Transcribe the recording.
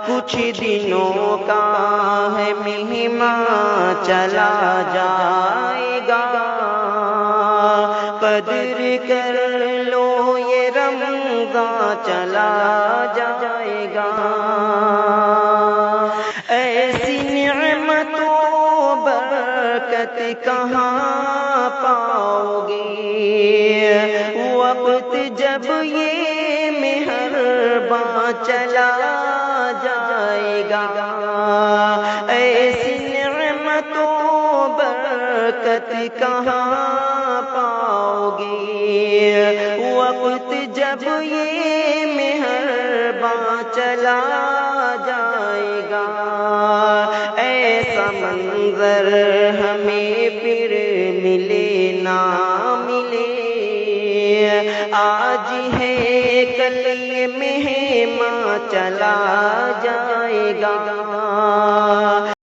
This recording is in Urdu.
کچھ دنوں کا ہے مہمان چلا جائے گا، قدر کر لو یہ رمضان چلا جائے گا۔ ایسی نعمت و برکت کہاں پاؤ گے، وقت جب یہ مہربان چلا جائے گا۔ ایسی نعمت و برکت کہاں پاؤ گے، وقت جب یہ مہربان چلا جائے گا۔ ایسا منظر ہمیں پھر ملے نہ ملے، آج ہے کل یہ مہمان چلا جائے گا۔